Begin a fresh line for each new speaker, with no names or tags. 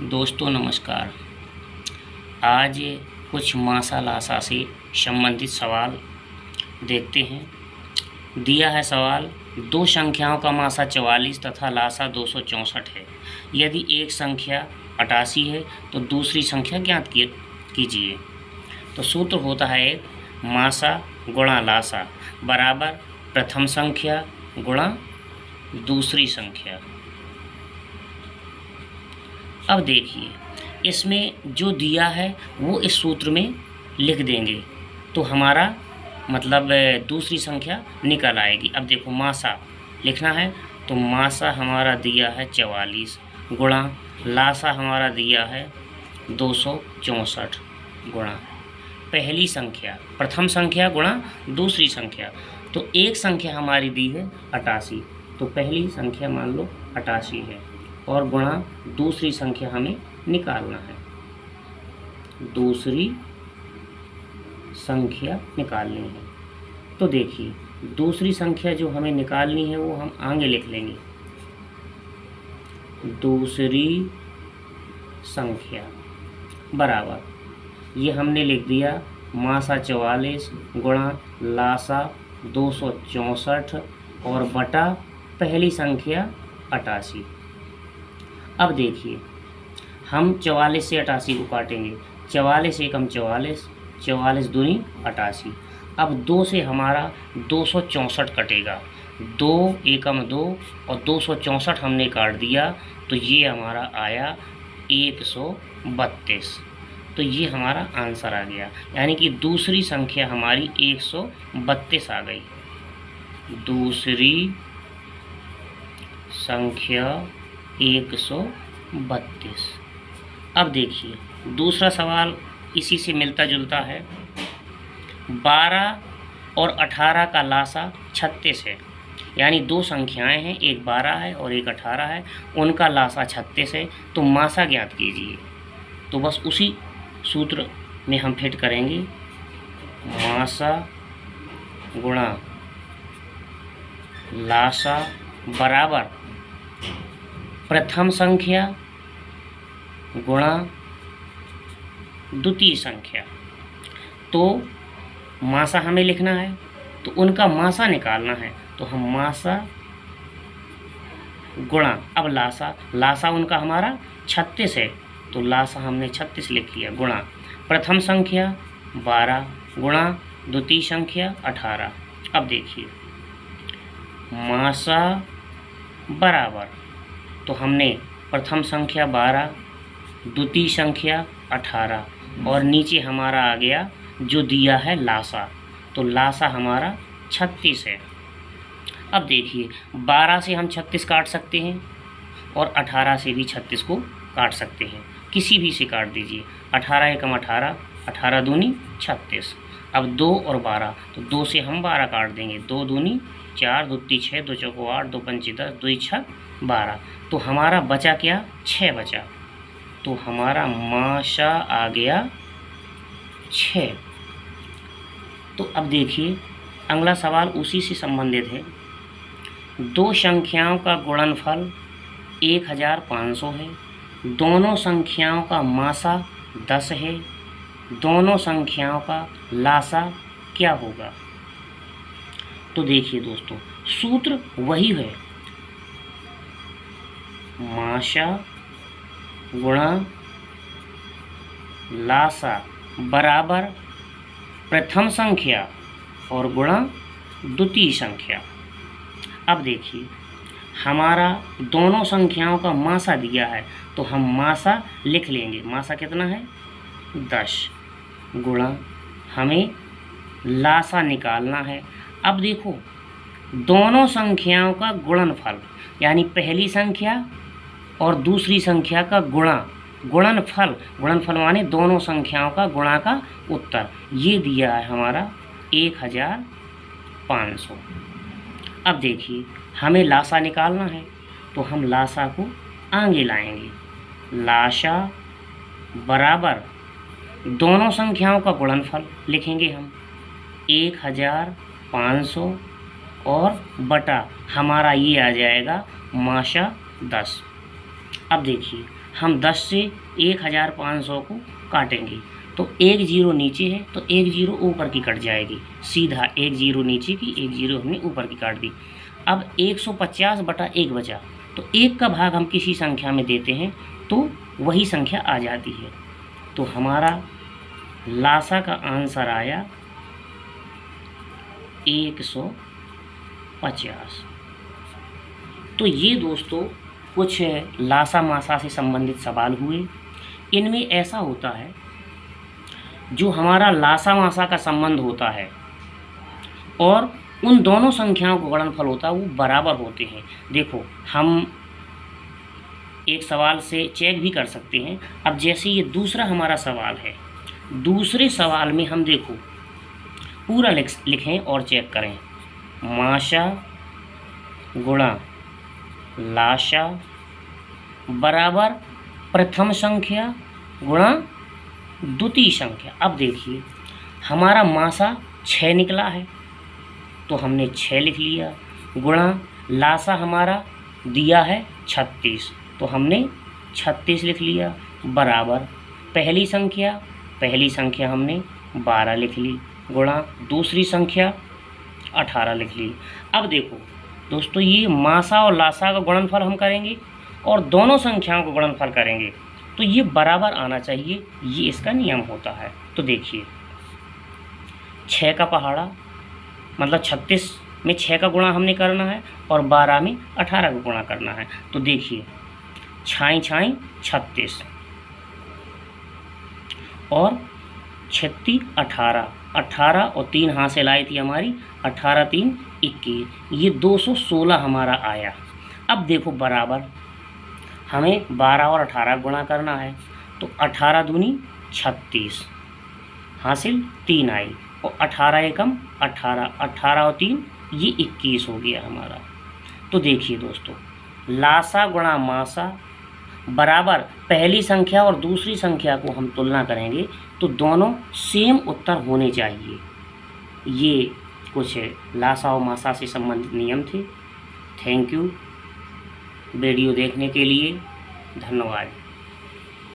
दोस्तों नमस्कार। आज कुछ मासा लासा से संबंधित सवाल देखते हैं। दिया है सवाल, दो संख्याओं का मासा 44 तथा लासा 264 है। यदि एक संख्या 88 है तो दूसरी संख्या ज्ञात कीजिए। तो सूत्र होता है एक, मासा गुणा लासा बराबर प्रथम संख्या गुणा दूसरी संख्या। अब देखिए, इसमें जो दिया है वो इस सूत्र में लिख देंगे तो हमारा मतलब दूसरी संख्या निकल आएगी। अब देखो, मासा लिखना है तो मासा हमारा दिया है 44 गुणा लासा हमारा दिया है 264 गुणा पहली संख्या प्रथम संख्या गुणा दूसरी संख्या। तो एक संख्या हमारी दी है 88, तो पहली संख्या मान लो 88 है और गुणा दूसरी संख्या हमें निकालना है। दूसरी संख्या निकालनी है तो देखिए, दूसरी संख्या जो हमें निकालनी है वो हम आगे लिख लेंगे। दूसरी संख्या बराबर, ये हमने लिख दिया मासा 44 गुणा लासा 264 और बटा पहली संख्या 88। अब देखिए, हम 44 से 88 को काटेंगे। 44 एकम 44, 44 दूनी 88। अब 2 से हमारा 264 कटेगा। 2 एकम 2 और 264 हमने काट दिया तो ये हमारा आया 132। तो ये हमारा आंसर आ गया, यानी कि दूसरी संख्या हमारी 132 आ गई। दूसरी संख्या 132। अब देखिए, दूसरा सवाल इसी से मिलता जुलता है। 12 और 18 का लासा 36 है, यानी दो संख्याएं हैं, एक 12 है और एक 18 है, उनका लासा 36 है। तो मासा ज्ञात कीजिए। तो बस उसी सूत्र में हम फिट करेंगे, मासा गुणा लासा बराबर प्रथम संख्या गुणा द्वितीय संख्या। तो मासा हमें लिखना है तो उनका मासा निकालना है, तो हम मासा गुणा, अब लासा, लासा उनका हमारा 36 है तो लासा हमने 36 लिख लिया, गुणा प्रथम संख्या 12 गुणा द्वितीय संख्या 18। अब देखिए, मासा बराबर, तो हमने प्रथम संख्या 12 द्वितीय संख्या 18 और नीचे हमारा आ गया जो दिया है लासा, तो लासा हमारा 36 है। अब देखिए, 12 से हम 36 काट सकते हैं और 18 से भी 36 को काट सकते हैं, किसी भी से काट दीजिए। 18 एकम 18, 18 दूनी 36। अब 2 और 12, तो 2 से हम 12 काट देंगे। 2 दूनी 4, 2 तीन 6, 2 चौको 8, 2 पंची 10, 2 छः 12। तो हमारा बचा क्या, 6 बचा। तो हमारा मासा आ गया 6। तो अब देखिए, अगला सवाल उसी से संबंधित है। दो संख्याओं का गुणनफल 1500 है। दोनों संख्याओं का मासा 10 है। दोनों संख्याओं का लासा क्या होगा? तो देखिए दोस्तों, सूत्र वही है, मासा गुणा लासा बराबर प्रथम संख्या और गुणा द्वितीय संख्या। अब देखिए, हमारा दोनों संख्याओं का मासा दिया है तो हम मासा लिख लेंगे। मासा कितना है, 10 गुणा, हमें लासा निकालना है। अब देखो, दोनों संख्याओं का गुणनफल, यानी पहली संख्या और दूसरी संख्या का गुणा, गुणनफल, गुणनफल माने दोनों संख्याओं का गुणा का उत्तर, ये दिया है हमारा 1500। अब देखिए, हमें लासा निकालना है तो हम लासा को आगे लाएंगे। लासा बराबर दोनों संख्याओं का गुणनफल लिखेंगे हम 1500 और बटा हमारा ये आ जाएगा मासा 10। अब देखिए, हम 10 से 1500 को काटेंगे तो एक जीरो नीचे है तो एक जीरो ऊपर की कट जाएगी, सीधा एक जीरो नीचे की, एक जीरो हमने ऊपर की काट दी। अब 150 बटा 1 बचा, तो 1 का भाग हम किसी संख्या में देते हैं तो वही संख्या आ जाती है। तो हमारा लासा का आंसर आया 150। तो ये दोस्तों कुछ लासा मासा से संबंधित सवाल हुए। इनमें ऐसा होता है जो हमारा लासा मासा का संबंध होता है और उन दोनों संख्याओं का गुणनफल होता है वो बराबर होते हैं। देखो हम एक सवाल से चेक भी कर सकते हैं। अब जैसे ये दूसरा हमारा सवाल है, दूसरे सवाल में हम देखो पूरा लिखें और चेक करें। माशा गुणा लाशा बराबर प्रथम संख्या गुणा द्वितीय संख्या। अब देखिए हमारा मासा 6 निकला है तो हमने 6 लिख लिया, गुणा लासा हमारा दिया है 36 तो हमने 36 लिख लिया, बराबर पहली संख्या हमने 12 लिख ली, गुणा दूसरी संख्या 18 लिख ली। अब देखो दोस्तों ये मासा और लासा का गुणनफल हम करेंगे और दोनों संख्याओं का गुणनफल करेंगे तो ये बराबर आना चाहिए, ये इसका नियम होता है। तो देखिए 6 का पहाड़ा मतलब 36 में 6 का गुणा हमने करना है और 12 में 18 का गुणा करना है। तो देखिए छाई 36 और 36 18 और 3 हाथ से लाई थी हमारी 18 3 21, ये 216 हमारा आया। अब देखो बराबर हमें 12 और 18 गुणा करना है तो 18 दूनी 36 हासिल 3 आई और 18 एकम 18, 18 और 3 ये 21 हो गया हमारा। तो देखिए दोस्तों लासा गुणा मासा बराबर पहली संख्या और दूसरी संख्या को हम तुलना करेंगे तो दोनों सेम उत्तर होने चाहिए। ये कुछ लासा और मासा से संबंधित नियम थे। थैंक यू वीडियो देखने के लिए, धन्यवाद।